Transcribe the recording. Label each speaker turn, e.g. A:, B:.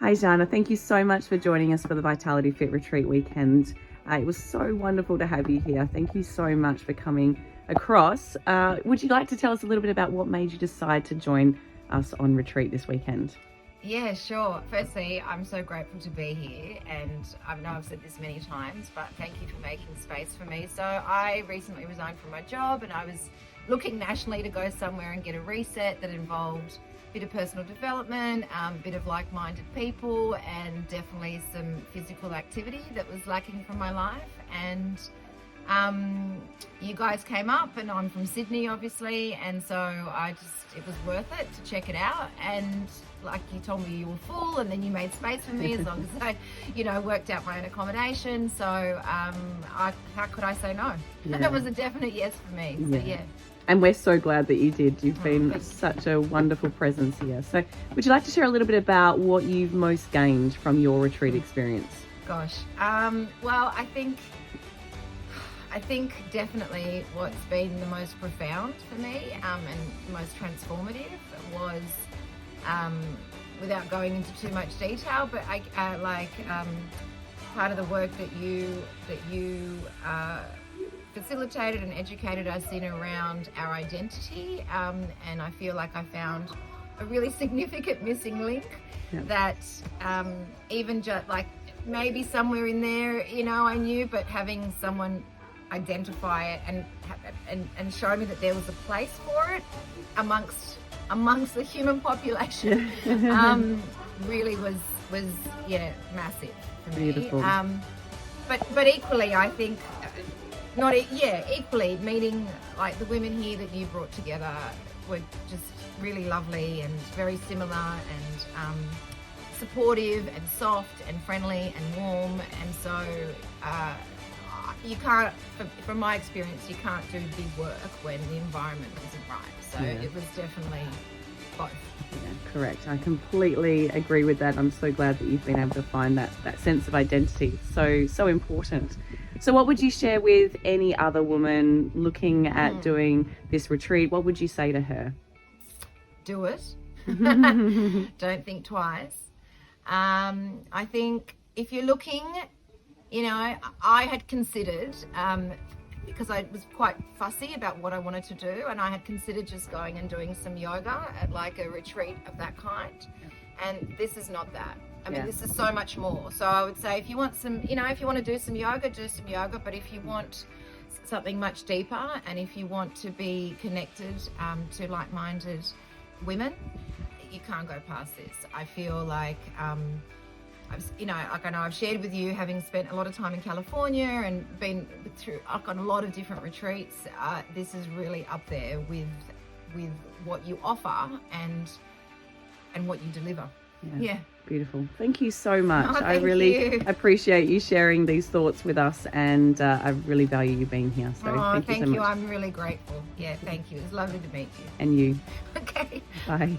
A: Hi, Jhanna. Thank you so much for joining us for the Vitality Fit Retreat weekend. It was so wonderful to have you here. Thank you so much for coming across. Would you like to tell us a little bit about what made you decide to join us on retreat this weekend?
B: Yeah, sure. Firstly, I'm so grateful to be here, and I know I've said this many times, but thank you for making space for me. So I recently resigned from my job, and I was looking nationally to go somewhere and get a reset that involved a bit of personal development, a bit of like-minded people, and definitely some physical activity that was lacking from my life. And you guys came up, and I'm from Sydney, obviously, and so it was worth it to check it out. And like you told me, you were full, and then you made space for me as long as I, worked out my own accommodation. So how could I say no?
A: Yeah.
B: That was a definite yes for me. So yeah.
A: And we're so glad that you did. You've been such a wonderful presence here. So would you like to share a little bit about what you've most gained from your retreat experience?
B: Gosh. Well, I think definitely what's been the most profound for me and most transformative was, without going into too much detail, but part of the work that you facilitated and educated us in around our identity, and I feel like I found a really significant missing link. That even just like maybe somewhere in there, I knew, but having someone identify it and show me that there was a place for it amongst the human population really was massive for me.
A: Beautiful.
B: But equally, I think equally meeting like the women here that you brought together were just really lovely and very similar and supportive and soft and friendly and warm. And so you can't, from my experience, you can't do big work when the environment isn't right. So it was definitely both.
A: Yeah, correct. I completely agree with that. I'm so glad that you've been able to find that sense of identity. So important. So what would you share with any other woman looking at doing this retreat? What would you say to her?
B: Do it. Don't think twice. I think if you're looking, I had considered, because I was quite fussy about what I wanted to do, and I had considered just going and doing some yoga at like a retreat of that kind. And this is not that. I mean, this is so much more. So I would say if you want some, if you want to do some yoga, but if you want something much deeper, and if you want to be connected to like-minded women, you can't go past this. I feel like, I know I've shared with you, having spent a lot of time in California and been through on a lot of different retreats, this is really up there with what you offer and what you deliver. Yeah.
A: Beautiful. Thank you so much.
B: Oh,
A: I really appreciate you sharing these thoughts with us, and I really value you being here. So thank you so much.
B: I'm really grateful. Yeah, thank you. It was lovely to meet you.
A: And you.
B: Okay.
A: Bye.